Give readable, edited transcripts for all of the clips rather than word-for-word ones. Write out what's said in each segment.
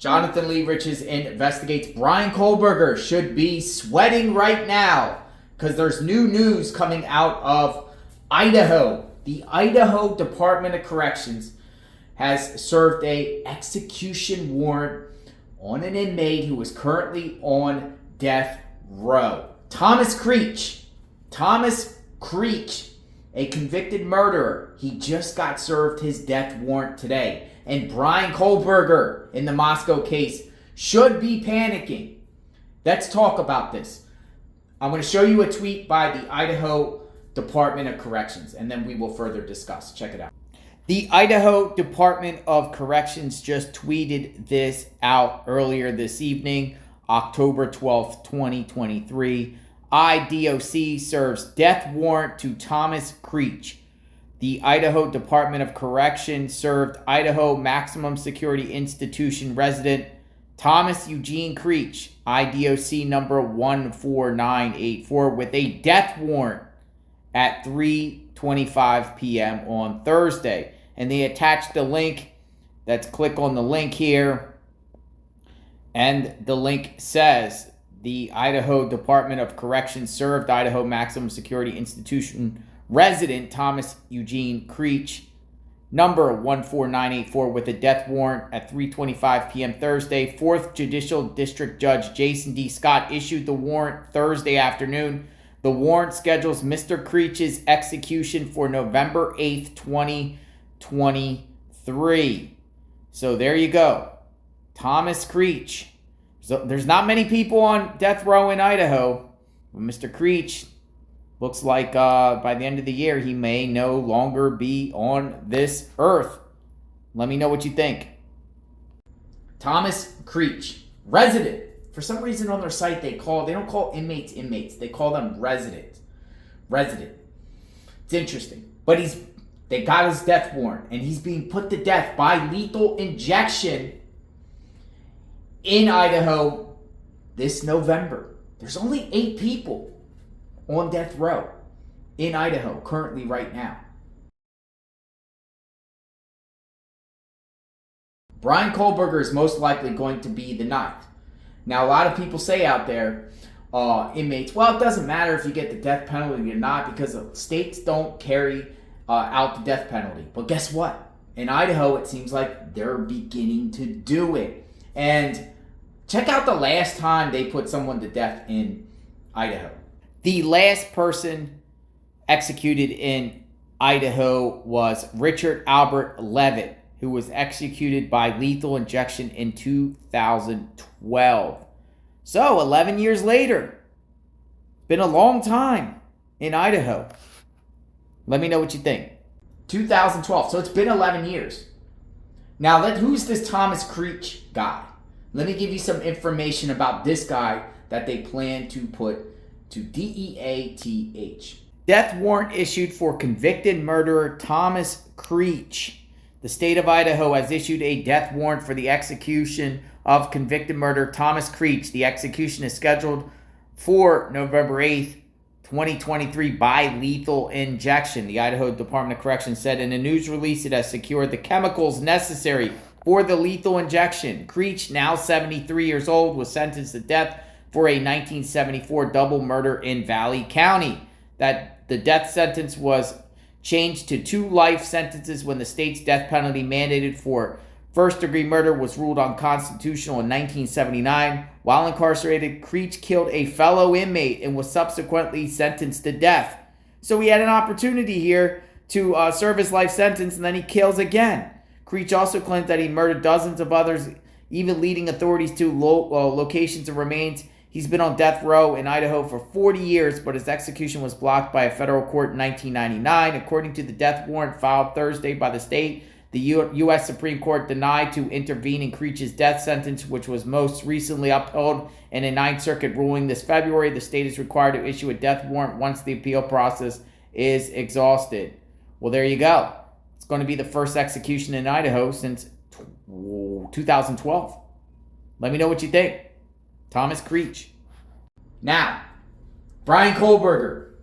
Jonathan Lee Riches investigates. Bryan Kohberger should be sweating right now because there's new news coming out of Idaho. The Idaho Department of Corrections has served an execution warrant on an inmate who is currently on death row. Thomas Creech, a convicted murderer. He just got served his death warrant today. And Bryan Kohberger in the Moscow case should be panicking. Let's talk about this. I'm going to show you a tweet by the Idaho Department of Corrections, and then we will further discuss. Check it out. The Idaho Department of Corrections just tweeted this out earlier this evening, October 12th, 2023. IDOC serves death warrant to Thomas Creech. The Idaho Department of Corrections served Idaho Maximum Security Institution resident Thomas Eugene Creech, IDOC number 14984, with a death warrant at 3:25 p.m. on Thursday. And they attached the link. Let's click on the link here. And the link says, the Idaho Department of Corrections served Idaho Maximum Security Institution resident Thomas Eugene Creech, number 14984, with a death warrant at 3:25 p.m. Thursday. 4th Judicial District Judge Jason D. Scott issued the warrant Thursday afternoon. The warrant schedules Mr. Creech's execution for November 8th, 2023. So there you go. Thomas Creech. So there's not many people on death row in Idaho. Mr. Creech looks like by the end of the year, he may no longer be on this earth. Let me know what you think. Thomas Creech, resident. For some reason on their site, they don't call inmates inmates. They call them resident. It's interesting. But they got his death warrant, and he's being put to death by lethal injection in Idaho this November. There's only 8 people on death row in Idaho currently right now. Bryan Kohberger is most likely going to be the 9th. Now, a lot of people say out there, inmates, well, it doesn't matter if you get the death penalty or not because states don't carry out the death penalty. But guess what? In Idaho, it seems like they're beginning to do it. And check out the last time they put someone to death in Idaho. The last person executed in Idaho was Richard Albert Levitt, who was executed by lethal injection in 2012. So, 11 years later. Been a long time in Idaho. Let me know what you think. 2012. So, it's been 11 years. Now, who's this Thomas Creech guy? Let me give you some information about this guy that they plan to put to DEATH. Death warrant issued for convicted murderer Thomas Creech. The state of Idaho has issued a death warrant for the execution of convicted murderer Thomas Creech. The execution is scheduled for November 8th, 2023 by lethal injection. The Idaho Department of Corrections said in a news release it has secured the chemicals necessary for the lethal injection. Creech, now 73 years old, was sentenced to death for a 1974 double murder in Valley County. That the death sentence was changed to 2 life sentences when the state's death penalty mandated for first-degree murder was ruled unconstitutional in 1979. While incarcerated, Creech killed a fellow inmate and was subsequently sentenced to death. So he had an opportunity here to serve his life sentence, and then he kills again. Creech also claimed that he murdered dozens of others, even leading authorities to locations of remains. He's been on death row in Idaho for 40 years, but his execution was blocked by a federal court in 1999. According to the death warrant filed Thursday by the state, the U.S. Supreme Court denied to intervene in Creech's death sentence, which was most recently upheld in a Ninth Circuit ruling this February. The state is required to issue a death warrant once the appeal process is exhausted. Well, there you go. It's going to be the first execution in Idaho since 2012. Let me know what you think. Thomas Creech. Now, Bryan Kohberger.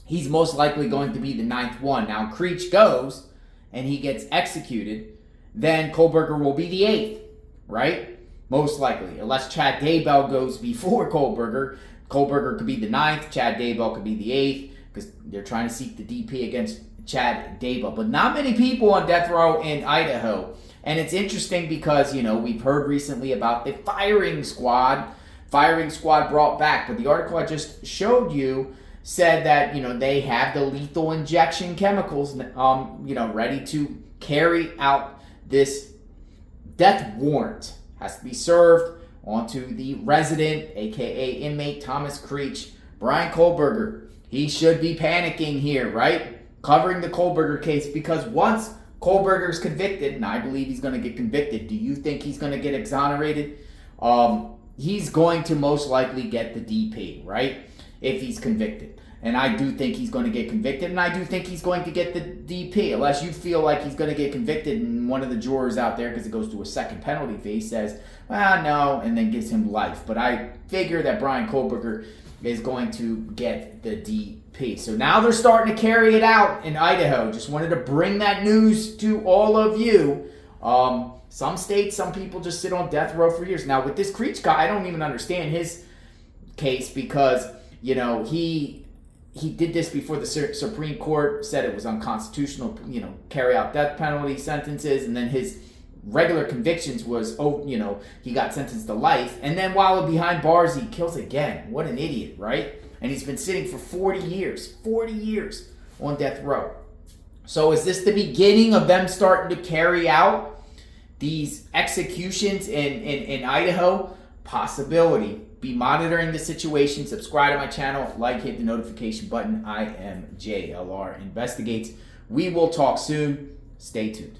He's most likely going to be the 9th one. Now, Creech goes and he gets executed. Then Kohberger will be the 8th, right? most likely, unless Chad Daybell goes before Kohberger. Kohberger could be the 9th, Chad Daybell could be the 8th, because they're trying to seek the DP against Chad Daybell. But not many people on death row in Idaho. And it's interesting because, we've heard recently about the firing squad brought back. But the article I just showed you said that, they have the lethal injection chemicals, ready to carry out this death warrant. Has to be served onto the resident, aka inmate Thomas Creech. Bryan Kohberger, he should be panicking here, right? Covering the Kohberger case, because once Kohberger's convicted, and I believe he's going to get convicted, do you think he's going to get exonerated? He's going to most likely get the DP, right? If he's convicted. And I do think he's going to get convicted, and I do think he's going to get the DP, unless you feel like he's going to get convicted and one of the jurors out there, because it goes to a second penalty phase, says, well, no, and then gives him life. But I figure that Bryan Kohberger is going to get the DP. So now they're starting to carry it out in Idaho. Just wanted to bring that news to all of you. Some states, some people just sit on death row for years. Now, with this Creech guy, I don't even understand his case because, he did this before the Supreme Court said it was unconstitutional, carry out death penalty sentences, and then his regular convictions was, he got sentenced to life, and then while behind bars, he kills again. What an idiot, right? And he's been sitting for 40 years on death row. So is this the beginning of them starting to carry out these executions in Idaho? Possibility. Be monitoring the situation. Subscribe to my channel. Like, hit the notification button. I am JLR Investigates. We will talk soon. Stay tuned.